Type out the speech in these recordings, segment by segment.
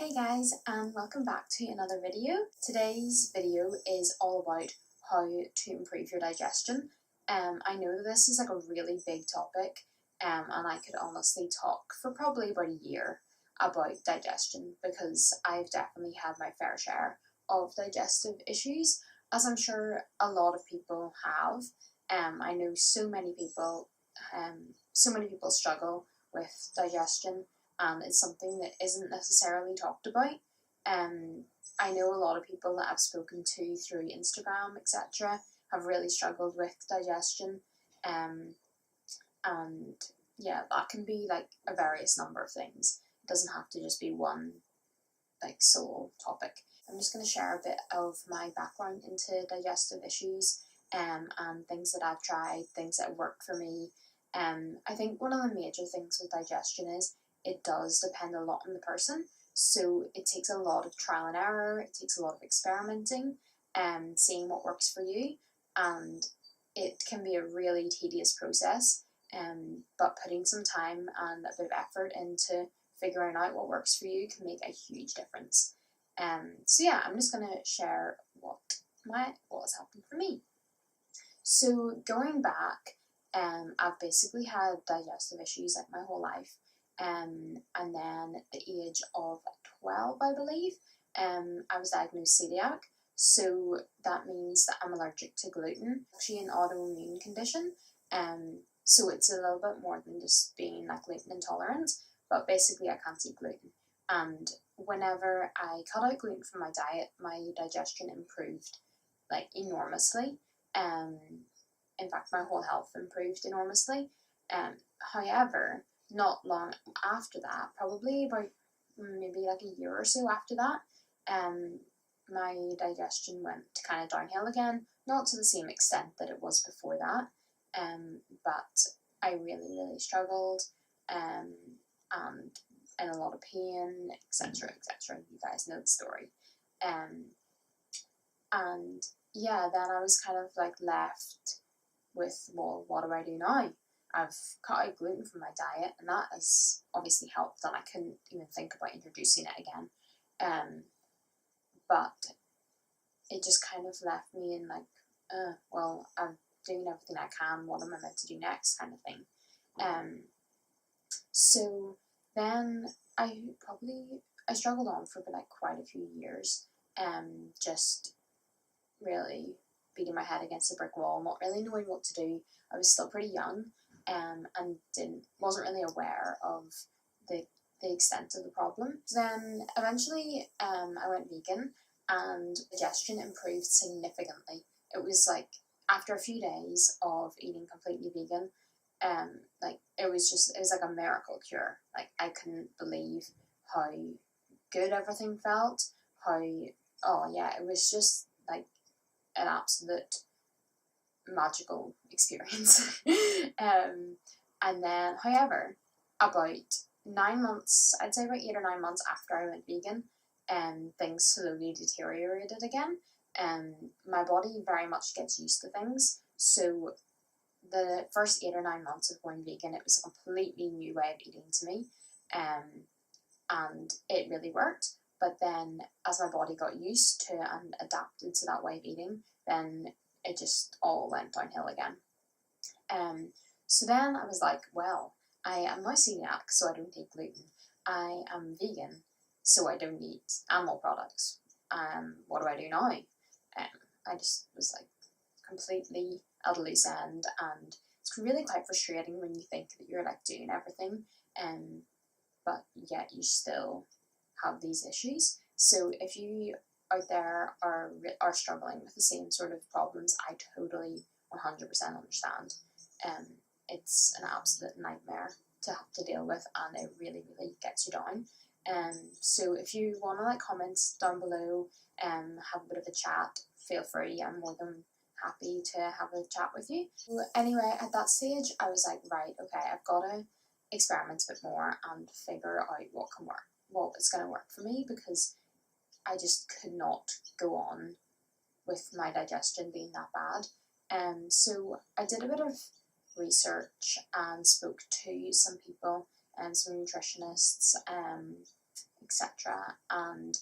Hey guys, and welcome back to another video. Today's video is all about how to improve your digestion. I know that this is like a really big topic, and I could honestly talk for probably about a year about digestion because I've definitely had my fair share of digestive issues, as I'm sure a lot of people have. I know so many people struggle with digestion, and it's something that isn't necessarily talked about. I know a lot of people that I've spoken to through Instagram, etc., have really struggled with digestion, and yeah, that can be like a various number of things. It doesn't have to just be one like sole topic. I'm just going to share a bit of my background into digestive issues, and things that I've tried, things that have worked for me. I think one of the major things with digestion is it does depend a lot on the person. So it takes a lot of trial and error, it takes a lot of experimenting and seeing what works for you. And it can be a really tedious process, but putting some time and a bit of effort into figuring out what works for you can make a huge difference. So yeah, I'm just going to share what has happened for me. So going back, I've basically had digestive issues like my whole life. And then at the age of 12, I believe, I was diagnosed celiac. So that means that I'm allergic to gluten, actually an autoimmune condition. So it's a little bit more than just being like gluten intolerant, but basically I can't eat gluten. And whenever I cut out gluten from my diet, my digestion improved like enormously. In fact, my whole health improved enormously. However, not long after that, probably about maybe like a year or so after that, my digestion went kind of downhill again. Not to the same extent that it was before that, but I really struggled, and in a lot of pain, etc., etc. You guys know the story, and yeah, then I was kind of like left with, well, what do I do now? I've cut out gluten from my diet, and that has obviously helped, and I couldn't even think about introducing it again. But it just kind of left me in like, well, I'm doing everything I can, what am I meant to do next, kind of thing. So then I struggled on for like quite a few years, just really beating my head against a brick wall, not really knowing what to do. I was still pretty young, and wasn't really aware of the extent of the problem. Then eventually, I went vegan, and digestion improved significantly. It was like after a few days of eating completely vegan, like it was like a miracle cure. Like I couldn't believe how good everything felt. It was just like an absolute magical experience. And then, however, about 9 months, I'd say about 8 or 9 months after I went vegan, things slowly deteriorated again. My body very much gets used to things. So the first 8 or 9 months of going vegan, it was a completely new way of eating to me. And it really worked. But then as my body got used to and adapted to that way of eating, then it just all went downhill again. So then I was like, well, I am now celiac, so I don't eat gluten. I am vegan, so I don't eat animal products. What do I do now? I just was like completely at a loose end, and it's really quite frustrating when you think that you're like doing everything, but yet you still have these issues. So if you out there are struggling with the same sort of problems, I totally 100% understand. It's an absolute nightmare to have to deal with, and it really gets you down. So if you want to like comment down below, have a bit of a chat, feel free. I'm more than happy to have a chat with you. So anyway, at that stage, I was like, right, okay, I've got to experiment a bit more and figure out what can work, what is going to work for me, because I just could not go on with my digestion being that bad. So I did a bit of research and spoke to some people, some nutritionists, etc. And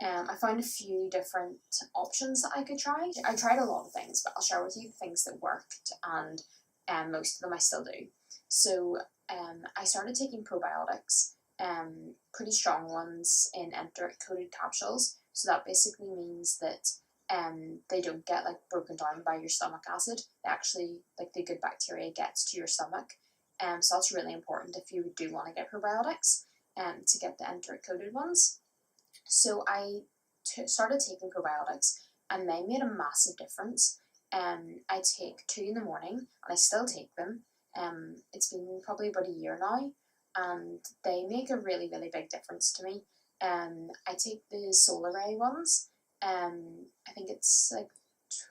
I found a few different options that I could try. I tried a lot of things, but I'll share with you the things that worked, and most of them I still do. So I started taking probiotics, pretty strong ones in enteric-coated capsules. So that basically means that they don't get like broken down by your stomach acid. They actually, like, the good bacteria gets to your stomach. So that's really important if you do want to get probiotics, to get the enteric-coated ones. So I started taking probiotics, and they made a massive difference. I take 2 in the morning, and I still take them. It's been probably about a year now, and they make a really, really big difference to me. I take the solar ray ones. I think it's like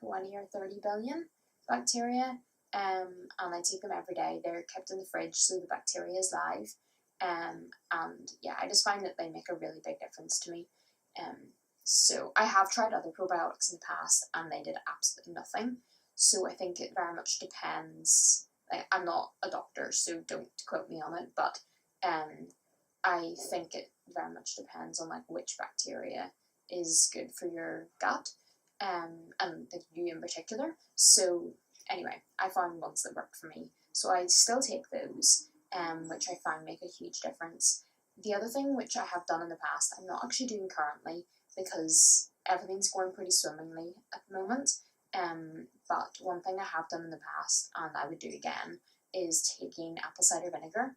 20 or 30 billion bacteria. And I take them every day. They're kept in the fridge, so the bacteria is live. And yeah, I just find that they make a really big difference to me. So I have tried other probiotics in the past, and they did absolutely nothing. So I think it very much depends. Like, I'm not a doctor, so don't quote me on it, but I think it very much depends on like which bacteria is good for your gut, and like you in particular. So anyway, I found ones that work for me. So I still take those, which I find make a huge difference. The other thing which I have done in the past, I'm not actually doing currently because everything's going pretty swimmingly at the moment. But one thing I have done in the past, and I would do again, is taking apple cider vinegar.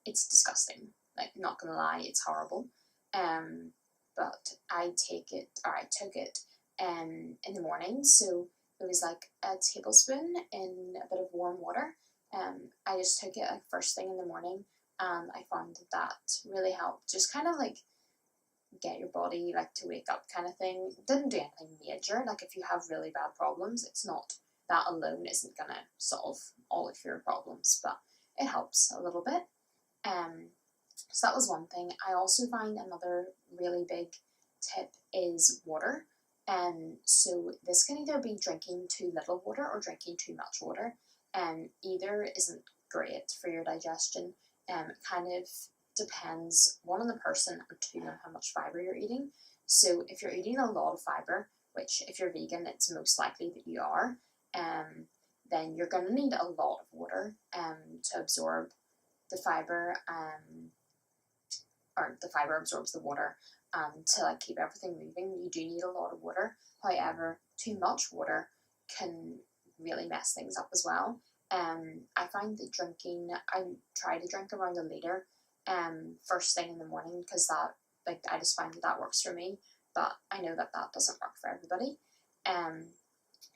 It's disgusting. Like, not gonna lie, it's horrible. But I took it in the morning. So it was like a tablespoon in a bit of warm water. I just took it like first thing in the morning, and I found that really helped. Just kind of like get your body like to wake up kind of thing. It didn't do anything major. Like, if you have really bad problems, it's not, that alone isn't gonna solve all of your problems, but it helps a little bit. So that was one thing. I also find another really big tip is water. So this can either be drinking too little water or drinking too much water. Either isn't great for your digestion. It kind of depends, one, on the person, and two, on how much fibre you're eating. So if you're eating a lot of fibre, which if you're vegan, it's most likely that you are, then you're going to need a lot of water to absorb the fibre, or the fibre absorbs the water, to like keep everything moving. You do need a lot of water. However, too much water can really mess things up as well. I find that I try to drink around a litre first thing in the morning, because that, like, I just find that works for me, but I know that doesn't work for everybody.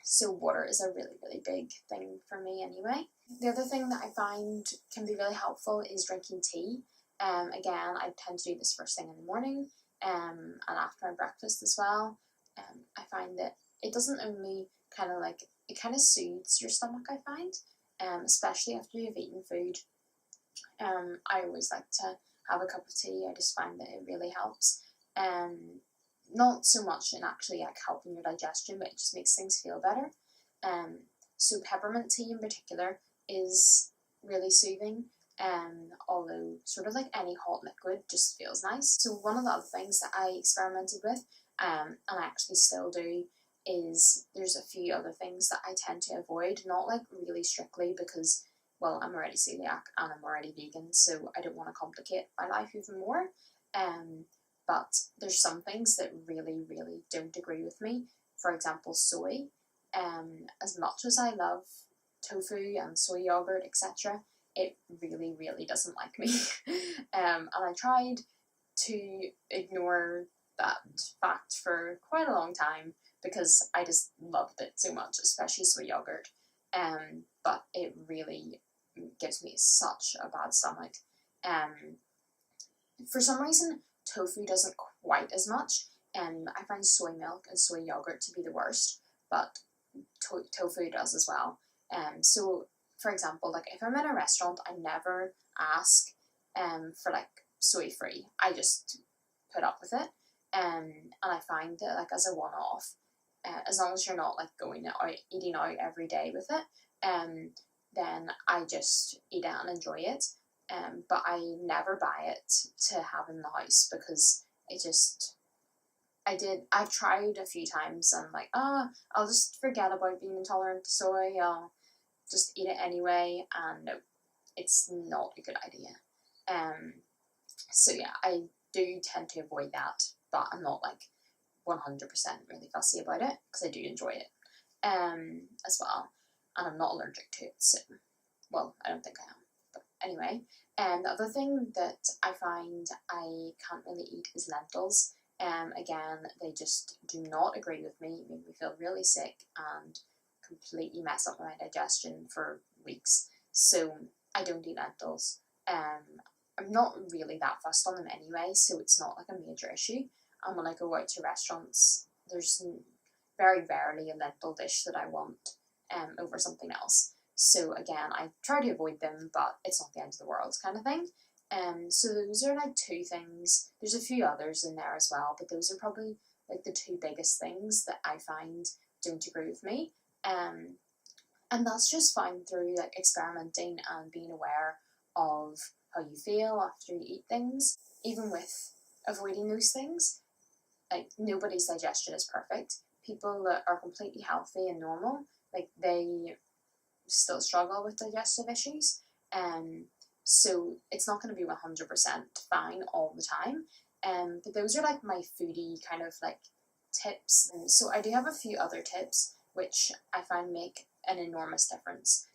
So water is a really, really big thing for me anyway. The other thing that I find can be really helpful is drinking tea. Again, I tend to do this first thing in the morning, and after my breakfast as well. I find that it doesn't only kind of like, it kind of soothes your stomach, I find, especially after you've eaten food. I always like to have a cup of tea. I just find that it really helps. Not so much in actually like helping your digestion, but it just makes things feel better. So peppermint tea in particular is really soothing. Although sort of like any hot liquid just feels nice. So one of the other things that I experimented with, and I actually still do, is there's a few other things that I tend to avoid, not like really strictly, because, well, I'm already celiac and I'm already vegan, so I don't want to complicate my life even more. But there's some things that really, really don't agree with me. For example, soy. As much as I love tofu and soy yogurt, etc., it really, really doesn't like me. And I tried to ignore that fact for quite a long time, because I just loved it so much, especially soy yogurt. But it really gives me such a bad stomach. For some reason, tofu doesn't quite as much. I find soy milk and soy yogurt to be the worst, but tofu does as well. So for example, like, if I'm in a restaurant, I never ask for like soy free. I just put up with it. And I find that, like, as a one-off, as long as you're not like going out eating out every day with it, then I just eat it and enjoy it. but I never buy it to have in the house because it just, I've tried a few times and I'm like, I'll just forget about being intolerant to soy, I'll just eat it anyway, and no, it's not a good idea. So yeah, I do tend to avoid that, but I'm not like 100% really fussy about it because I do enjoy it as well, and I'm not allergic to it, so, well, I don't think I am, but anyway. And the other thing that I find I can't really eat is lentils. Again, they just do not agree with me, make me feel really sick and completely mess up my digestion for weeks, so I don't eat lentils. I'm not really that fussed on them anyway, so it's not like a major issue. And when I go out to restaurants, there's very rarely a lentil dish that I want over something else. So again, I try to avoid them, but it's not the end of the world kind of thing. So those are like two things. There's a few others in there as well, but those are probably like the two biggest things that I find don't agree with me. And that's just found through like experimenting and being aware of how you feel after you eat things. Even with avoiding those things, like nobody's digestion is perfect. People that are completely healthy and normal, like they still struggle with digestive issues. So it's not going to be 100% fine all the time. But those are like my foodie kind of like tips. And so I do have a few other tips which I find make an enormous difference.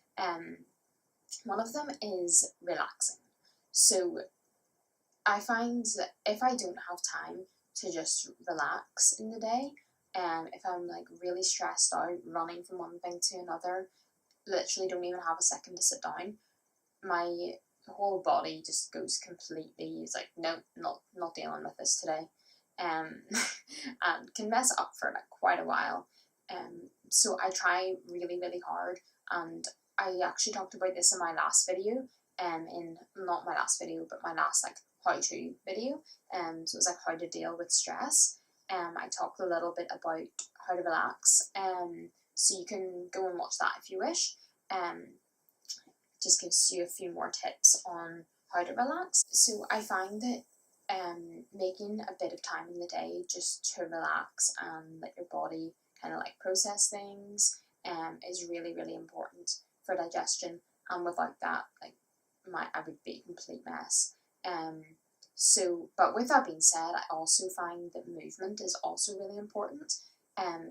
One of them is relaxing. So I find that if I don't have time to just relax in the day, if I'm like really stressed out, running from one thing to another, literally don't even have a second to sit down, my whole body just goes completely, it's like, no, not dealing with this today, and can mess up for like quite a while. So I try really, really hard, and I actually talked about this in my last video, in not my last video, but my last like how-to video. So it was like how to deal with stress. I talked a little bit about how to relax. So you can go and watch that if you wish. Just gives you a few more tips on how to relax. So I find that making a bit of time in the day just to relax and let your body kind of like process things is really, really important for digestion. And without that, like I would be a complete mess. But with that being said, I also find that movement is also really important.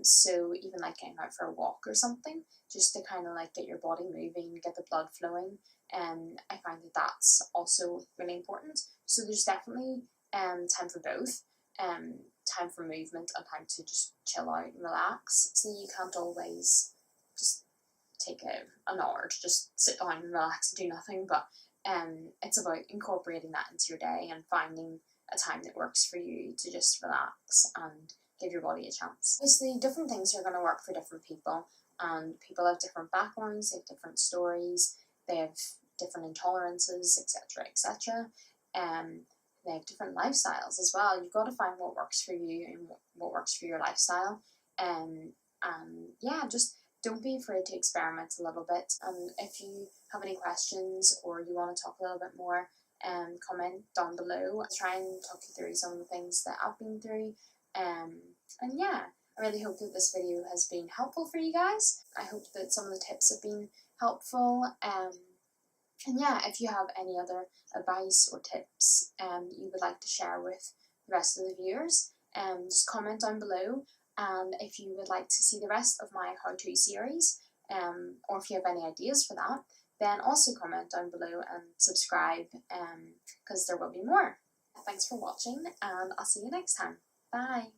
So even like getting out for a walk or something, just to kind of like get your body moving, get the blood flowing, I find that that's also really important. So there's definitely time for both, time for movement and time to just chill out and relax. So you can't always just take an hour to just sit down and relax and do nothing, but it's about incorporating that into your day and finding a time that works for you to just relax and give your body a chance. Obviously, different things are going to work for different people, and people have different backgrounds, they have different stories, they have different intolerances, etc., etc. They have different lifestyles as well. You've got to find what works for you and what works for your lifestyle. And yeah, just don't be afraid to experiment a little bit. And if you have any questions or you want to talk a little bit more, comment down below. I'll try and talk you through some of the things that I've been through. And yeah, I really hope that this video has been helpful for you guys. I hope that some of the tips have been helpful. And yeah, if you have any other advice or tips you would like to share with the rest of the viewers, just comment down below. And if you would like to see the rest of my how-to series, or if you have any ideas for that, then also comment down below and subscribe, because there will be more. Thanks for watching, and I'll see you next time. Bye!